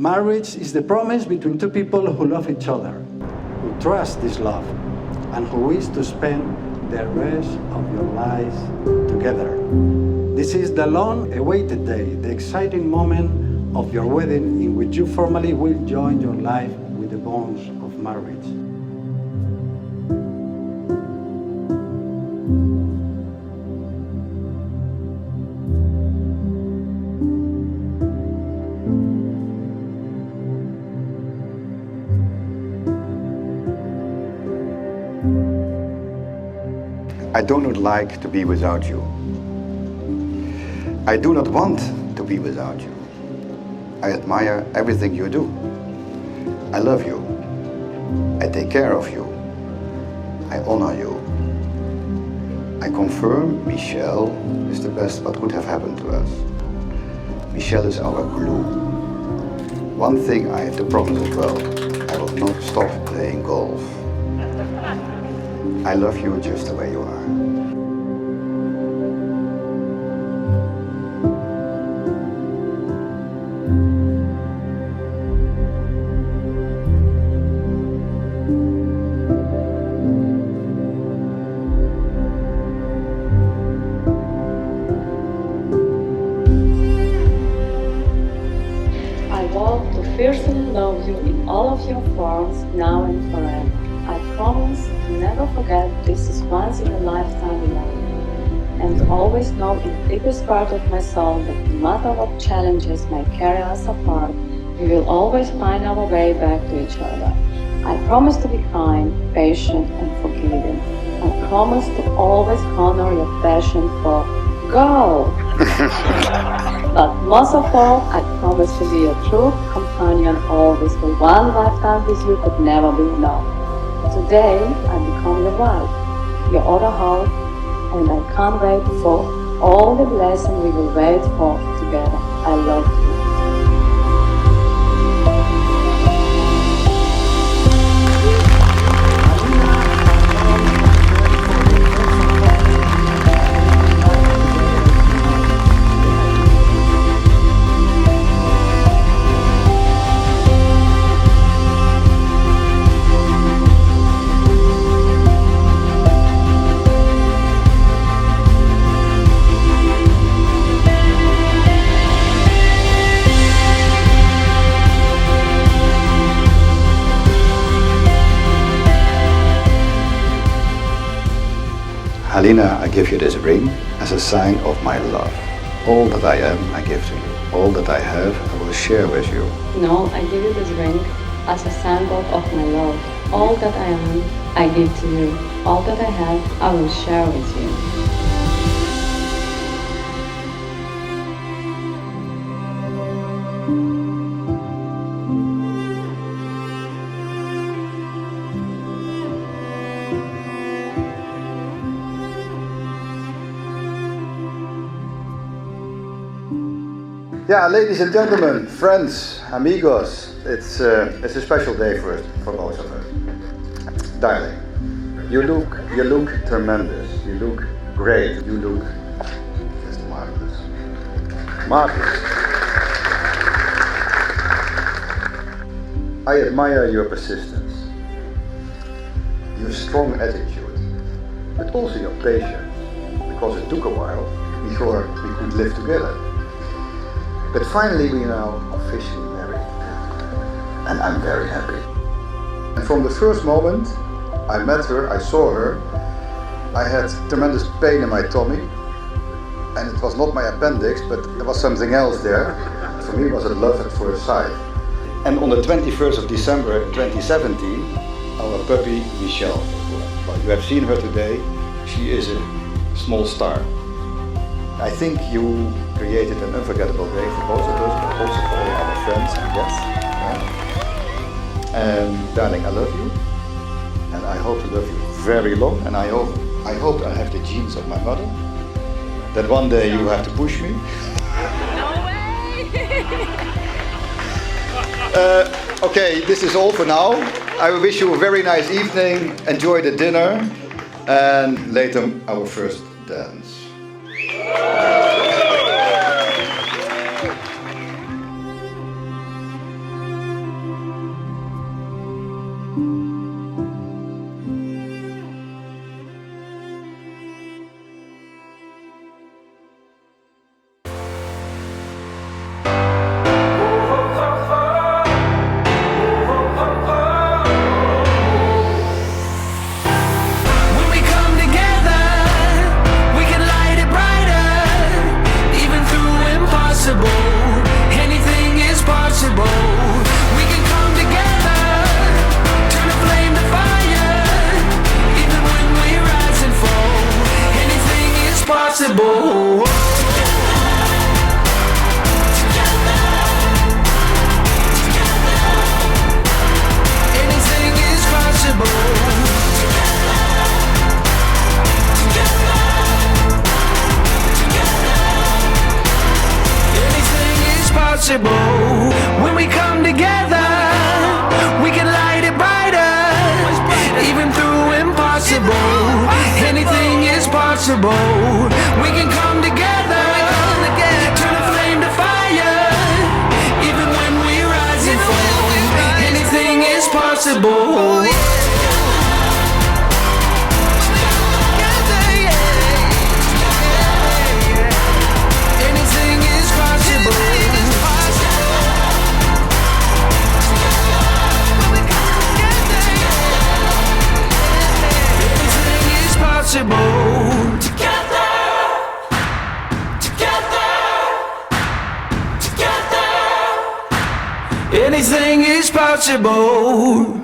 Marriage is the promise between two people who love each other, who trust this love, and who wish to spend the rest of your lives together. This is the long-awaited day, the exciting moment of your wedding in which you formally will join your life with the bonds of marriage. I do not like to be without you. I do not want to be without you. I admire everything you do. I love you. I take care of you. I honor you. I confirm Michelle is the best what could have happened to us. Michelle is our glue. One thing I have to promise as well, I will not stop playing golf. I love you just the way you are. I vow to fiercely love you in all of your forms, now and forever. I promise to never forget this is once in a lifetime love, and to always know in the deepest part of my soul that no matter what challenges may carry us apart, we will always find our way back to each other. I promise to be kind, patient, and forgiving. I promise to always honor your passion for go. But most of all, I promise to be a true companion always, for one lifetime with you could never be enough. Today, I become your wife, your other half, and I can't wait for all the blessings we will wait for together. I love you. Halina, I give you this ring as a sign of my love. All that I am, I give to you. All that I have, I will share with you. No, I give you this ring as a symbol of my love. All that I am, I give to you. All that I have, I will share with you. Yeah, ladies and gentlemen, friends, amigos, it's a special day for both of us. Darling, you look tremendous. You look great. You look just marvelous. Marvelous. I admire your persistence, your strong attitude, but also your patience, because it took a while before we could live together. But finally we are now officially married, and I'm very happy. And from the first moment I met her, I saw her, I had tremendous pain in my tummy, and it was not my appendix, but there was something else there. For me it was a love at first sight. And on the 21st of December 2017, our puppy Michelle was born. Well, you have seen her today, she is a small star. I think you created an unforgettable day for both of us, but also for all our friends and guests. And darling, I love you, and I hope to love you very long. And I hope I have the genes of my mother. That one day you have to push me. No way! Okay, this is all for now. I wish you a very nice evening. Enjoy the dinner, and later our first dance. possible. When we come together, we can light it brighter. Even through impossible, anything is possible. We can come together, turn a flame to fire. Even when we rise and fall, anything is possible. Anything is possible. Together, together, together. Anything is possible.